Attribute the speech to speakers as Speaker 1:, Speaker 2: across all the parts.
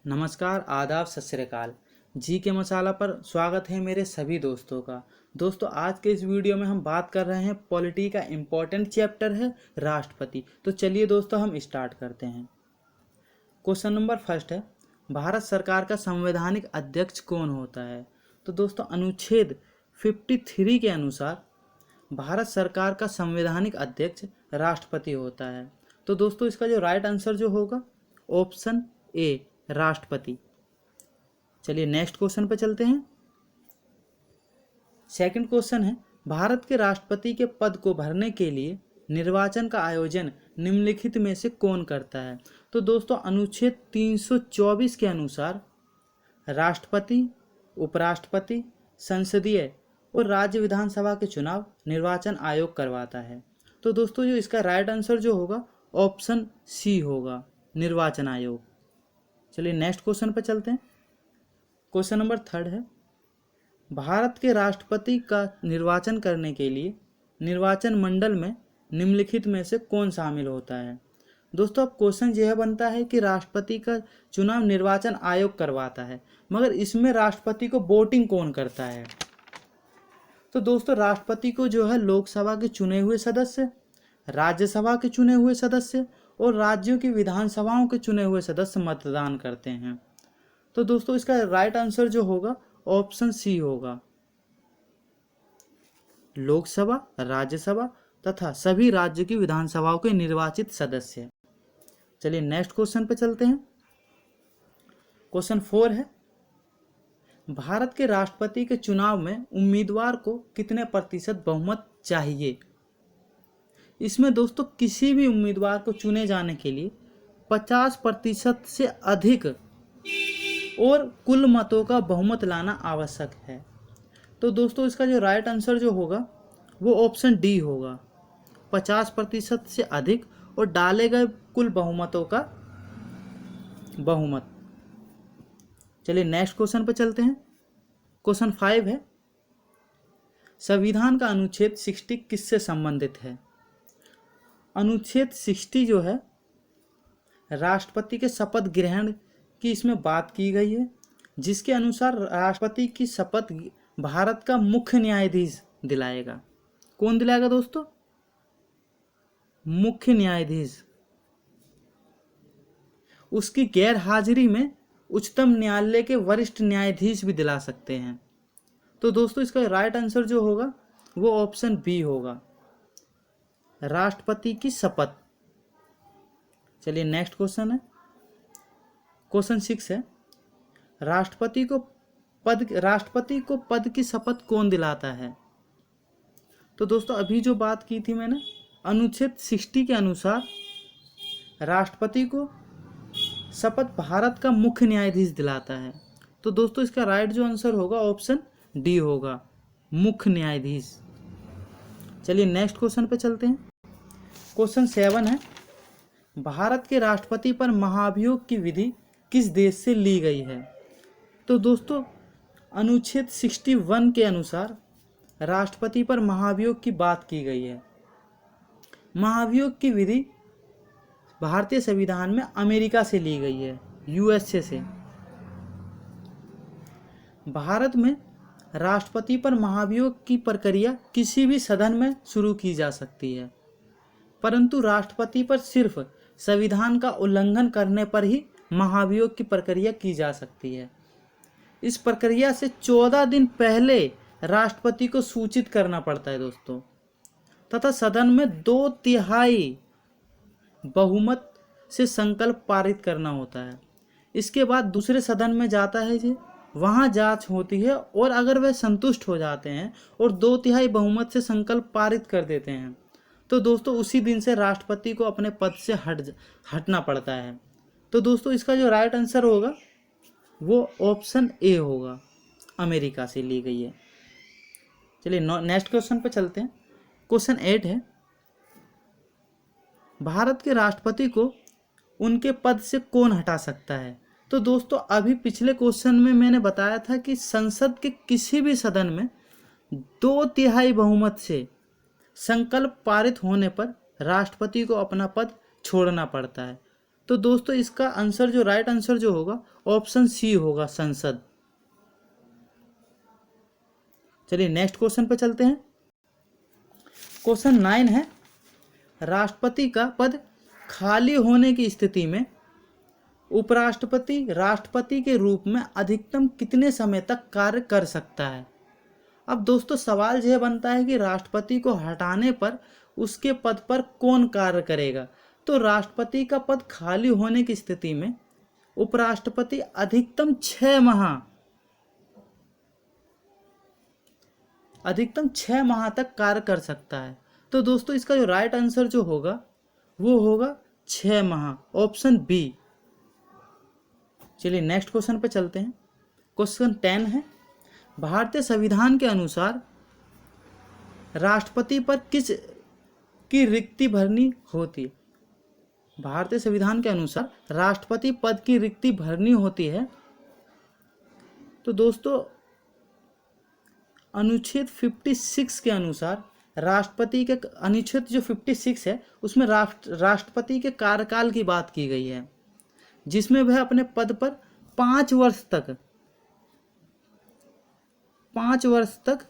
Speaker 1: नमस्कार, आदाब, सत श्री अकाल। जी के मसाला पर स्वागत है मेरे सभी दोस्तों का। दोस्तों, आज के इस वीडियो में हम बात कर रहे हैं पॉलिटी का इम्पोर्टेंट चैप्टर है राष्ट्रपति। तो चलिए दोस्तों, हम स्टार्ट करते हैं। क्वेश्चन नंबर फर्स्ट है, भारत सरकार का संवैधानिक अध्यक्ष कौन होता है? तो दोस्तों, अनुच्छेद 53 के अनुसार भारत सरकार का संवैधानिक अध्यक्ष राष्ट्रपति होता है। तो दोस्तों, इसका जो राइट आंसर जो होगा ऑप्शन ए, राष्ट्रपति। चलिए नेक्स्ट क्वेश्चन पे चलते हैं। सेकंड क्वेश्चन है, भारत के राष्ट्रपति के पद को भरने के लिए निर्वाचन का आयोजन निम्नलिखित में से कौन करता है? तो दोस्तों, अनुच्छेद 324 के अनुसार राष्ट्रपति, उपराष्ट्रपति, संसदीय और राज्य विधानसभा के चुनाव निर्वाचन आयोग करवाता है। तो दोस्तों, जो इसका राइट आंसर जो होगा ऑप्शन सी होगा, निर्वाचन आयोग। चलिए नेक्स्ट क्वेश्चन पर चलते हैं। क्वेश्चन नंबर थर्ड है, भारत के राष्ट्रपति का निर्वाचन करने के लिए निर्वाचन मंडल में निम्नलिखित में से कौन शामिल होता है? दोस्तों, अब क्वेश्चन यह बनता है कि राष्ट्रपति का चुनाव निर्वाचन आयोग करवाता है, मगर इसमें राष्ट्रपति को वोटिंग कौन करता है? तो दोस्तों, राष्ट्रपति को जो है लोकसभा के चुने हुए सदस्य, राज्यसभा के चुने हुए सदस्य और राज्यों की विधानसभाओं के चुने हुए सदस्य मतदान करते हैं। तो दोस्तों, इसका राइट आंसर जो होगा ऑप्शन सी होगा, लोकसभा, राज्यसभा तथा सभी राज्यों की विधानसभाओं के निर्वाचित सदस्य। चलिए नेक्स्ट क्वेश्चन पे चलते हैं। क्वेश्चन 4 है, भारत के राष्ट्रपति के चुनाव में उम्मीदवार को कितने प्रतिशत बहुमत चाहिए? इसमें दोस्तों, किसी भी उम्मीदवार को चुने जाने के लिए 50% से अधिक और कुल मतों का बहुमत लाना आवश्यक है। तो दोस्तों, इसका जो राइट आंसर जो होगा वो ऑप्शन डी होगा, 50% से अधिक और डाले गए कुल बहुमतों का बहुमत। चलिए नेक्स्ट क्वेश्चन पर चलते हैं। क्वेश्चन 5 है, संविधान का अनुच्छेद 60 किससे संबंधित है? अनुच्छेद 60 जो है राष्ट्रपति के शपथ ग्रहण की इसमें बात की गई है, जिसके अनुसार राष्ट्रपति की शपथ भारत का मुख्य न्यायाधीश दिलाएगा। कौन दिलाएगा दोस्तों? मुख्य न्यायाधीश। उसकी गैर हाजिरी में उच्चतम न्यायालय के वरिष्ठ न्यायाधीश भी दिला सकते हैं। तो दोस्तों, इसका राइट आंसर जो होगा वो ऑप्शन बी होगा, राष्ट्रपति की शपथ। चलिए नेक्स्ट क्वेश्चन है। क्वेश्चन 6 है, राष्ट्रपति को पद की शपथ कौन दिलाता है? तो दोस्तों, अभी जो बात की थी मैंने, अनुच्छेद 60 के अनुसार राष्ट्रपति को शपथ भारत का मुख्य न्यायाधीश दिलाता है। तो दोस्तों, इसका राइट जो आंसर होगा ऑप्शन डी होगा, मुख्य न्यायाधीश। चलिए नेक्स्ट क्वेश्चन पे चलते हैं। क्वेश्चन 7 है, भारत के राष्ट्रपति पर महाभियोग की विधि किस देश से ली गई है? तो दोस्तों, अनुच्छेद 61 के अनुसार राष्ट्रपति पर महाभियोग की बात की गई है। महाभियोग की विधि भारतीय संविधान में अमेरिका से ली गई है, यूएसए से। भारत में राष्ट्रपति पर महाभियोग की प्रक्रिया किसी भी सदन में शुरू की जा सकती है, परंतु राष्ट्रपति पर सिर्फ संविधान का उल्लंघन करने पर ही महाभियोग की प्रक्रिया की जा सकती है। इस प्रक्रिया से 14 दिन पहले राष्ट्रपति को सूचित करना पड़ता है दोस्तों, तथा सदन में 2/3 बहुमत से संकल्प पारित करना होता है। इसके बाद दूसरे सदन में जाता है जी, वहाँ जांच होती है और अगर वह संतुष्ट हो जाते हैं और 2/3 बहुमत से संकल्प पारित कर देते हैं, तो दोस्तों उसी दिन से राष्ट्रपति को अपने पद से हटना पड़ता है। तो दोस्तों, इसका जो राइट आंसर होगा वो ऑप्शन ए होगा, अमेरिका से ली गई है। चलिए नेक्स्ट क्वेश्चन पे चलते हैं। क्वेश्चन 8 है, भारत के राष्ट्रपति को उनके पद से कौन हटा सकता है? तो दोस्तों, अभी पिछले क्वेश्चन में मैंने बताया था कि संसद के किसी भी सदन में 2/3 बहुमत से संकल्प पारित होने पर राष्ट्रपति को अपना पद छोड़ना पड़ता है। तो दोस्तों इसका आंसर जो राइट आंसर जो होगा ऑप्शन सी होगा, संसद। चलिए नेक्स्ट क्वेश्चन पे चलते हैं। क्वेश्चन 9 है, राष्ट्रपति का पद खाली होने की स्थिति में उपराष्ट्रपति राष्ट्रपति के रूप में अधिकतम कितने समय तक कार्य कर सकता है। अब दोस्तों सवाल यह बनता है कि राष्ट्रपति को हटाने पर उसके पद पर कौन कार्य करेगा। तो राष्ट्रपति का पद खाली होने की स्थिति में उपराष्ट्रपति अधिकतम 6 माह तक कार्य कर सकता है। तो दोस्तों इसका जो राइट आंसर जो होगा वो होगा 6 माह, ऑप्शन बी। चलिए नेक्स्ट क्वेश्चन पे चलते हैं। क्वेश्चन 10 है, भारतीय संविधान के अनुसार राष्ट्रपति पर किस की रिक्ति भरनी होती है। भारतीय संविधान के अनुसार राष्ट्रपति पद की रिक्ति भरनी होती है। तो दोस्तों अनुच्छेद 56 के अनुसार राष्ट्रपति के अनुच्छेद जो 56 है उसमें राष्ट्रपति के कार्यकाल की बात की गई है, जिसमें वह अपने पद पर 5 वर्ष तक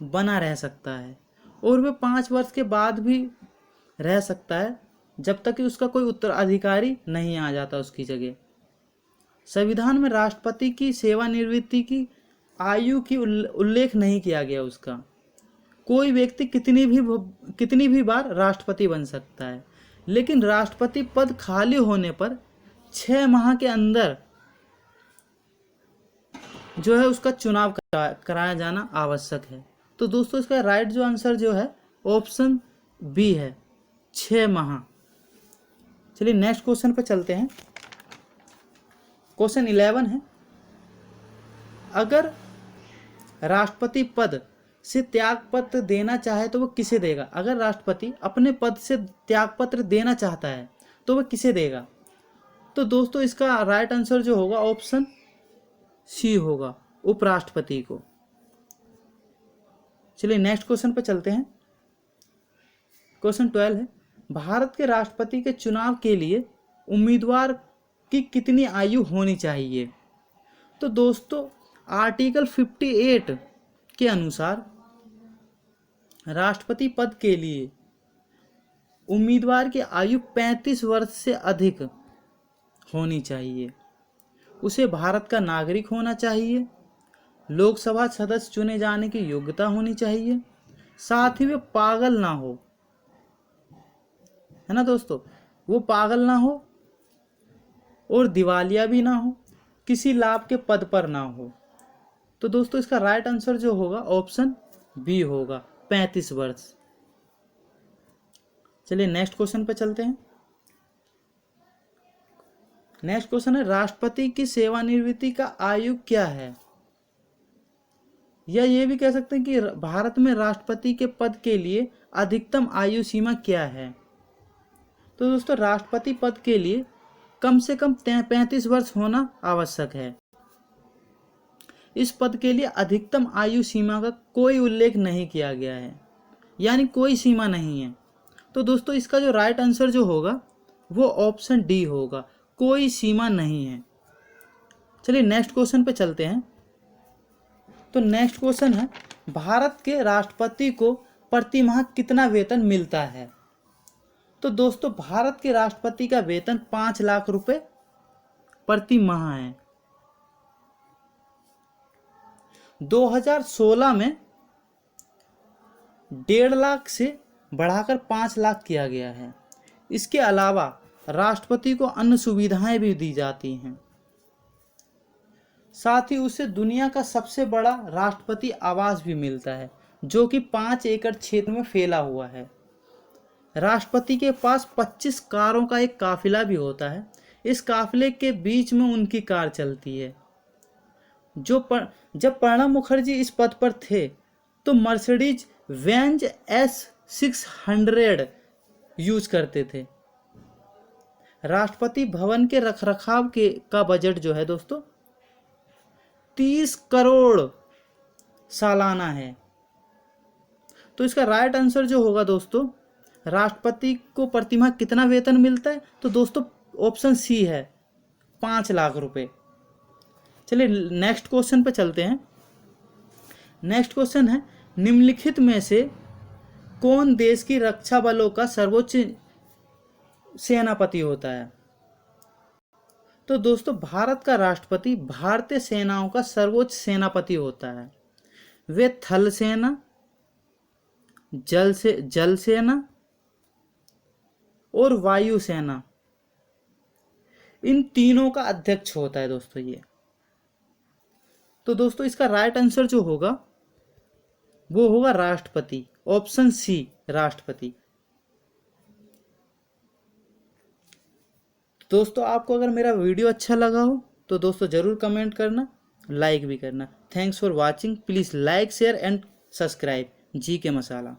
Speaker 1: बना रह सकता है, और वह 5 वर्ष के बाद भी रह सकता है जब तक कि उसका कोई उत्तराधिकारी नहीं आ जाता उसकी जगह। संविधान में राष्ट्रपति की सेवानिवृत्ति की आयु की उल्लेख नहीं किया गया उसका। कोई व्यक्ति कितनी भी बार राष्ट्रपति बन सकता है, लेकिन राष्ट्रपति पद खाली होने पर 6 माह के अंदर जो है उसका चुनाव कराया जाना आवश्यक है। तो दोस्तों इसका राइट जो आंसर जो है ऑप्शन बी है, 6 माह। चलिए नेक्स्ट क्वेश्चन पे चलते हैं। क्वेश्चन 11 है, अगर राष्ट्रपति पद से त्यागपत्र देना चाहे तो वह किसे देगा। अगर राष्ट्रपति अपने पद से त्यागपत्र देना चाहता है तो वह किसे देगा। तो दोस्तों इसका राइट आंसर जो होगा ऑप्शन सी होगा, उपराष्ट्रपति को। चलिए नेक्स्ट क्वेश्चन पे चलते हैं। क्वेश्चन 12 है, भारत के राष्ट्रपति के चुनाव के लिए उम्मीदवार की कितनी आयु होनी चाहिए। तो दोस्तों आर्टिकल 58 के अनुसार राष्ट्रपति पद के लिए उम्मीदवार की आयु 35 वर्ष से अधिक होनी चाहिए। उसे भारत का नागरिक होना चाहिए, लोकसभा सदस्य चुने जाने की योग्यता होनी चाहिए, साथ ही वे पागल ना हो, है ना दोस्तों, वो पागल ना हो और दिवालिया भी ना हो, किसी लाभ के पद पर ना हो। तो दोस्तों इसका राइट आंसर जो होगा ऑप्शन बी होगा, 35 वर्ष। चलिए नेक्स्ट क्वेश्चन पे चलते हैं। नेक्स्ट क्वेश्चन है, राष्ट्रपति की सेवानिवृत्ति का आयु क्या है। या ये भी कह सकते हैं कि भारत में राष्ट्रपति के पद के लिए अधिकतम आयु सीमा क्या है। तो दोस्तों राष्ट्रपति पद के लिए कम से कम 35 वर्ष होना आवश्यक है। इस पद के लिए अधिकतम आयु सीमा का कोई उल्लेख नहीं किया गया है, यानी कोई सीमा नहीं है। तो दोस्तों इसका जो राइट आंसर जो होगा वो ऑप्शन डी होगा, कोई सीमा नहीं है। चलिए नेक्स्ट क्वेश्चन पे चलते हैं। तो नेक्स्ट क्वेश्चन है, भारत के राष्ट्रपति को प्रति माह कितना वेतन मिलता है। तो दोस्तों भारत के राष्ट्रपति का वेतन 5 लाख रुपए प्रति माह है। 2016 में 1.5 लाख से बढ़ाकर 5 लाख किया गया है। इसके अलावा राष्ट्रपति को अन्य सुविधाएं भी दी जाती हैं। साथ ही उसे दुनिया का सबसे बड़ा राष्ट्रपति आवास भी मिलता है, जो कि 5 एकड़ क्षेत्र में फैला हुआ है। राष्ट्रपति के पास 25 कारों का एक काफिला भी होता है। इस काफिले के बीच में उनकी कार चलती है। जब प्रणब मुखर्जी इस पद पर थे तो मर्सिडीज बेंज S600 यूज करते थे। राष्ट्रपति भवन के रखरखाव का बजट जो है दोस्तों 30 करोड़ सालाना है। तो इसका राइट आंसर जो होगा दोस्तों राष्ट्रपति को प्रतिमाह कितना वेतन मिलता है? तो दोस्तों ऑप्शन सी है 5 लाख रुपए। चलिए नेक्स्ट क्वेश्चन पे चलते हैं। नेक्स्ट क्वेश्चन है, निम्नलिखित में से कौन देश की रक्षा बलों का सर्वोच्च सेनापति होता है? तो दोस्तों भारत का राष्ट्रपति भारतीय सेनाओं का सर्वोच्च सेनापति होता है। वे थल सेना, जल सेना और वायु सेना, इन तीनों का अध्यक्ष होता है दोस्तों ये। तो दोस्तों इसका राइट आंसर जो होगा वो होगा राष्ट्रपति, ऑप्शन सी राष्ट्रपति। दोस्तों आपको अगर मेरा वीडियो अच्छा लगा हो तो दोस्तों ज़रूर कमेंट करना, लाइक भी करना। Thanks for watching. Please like share and subscribe जी के मसाला।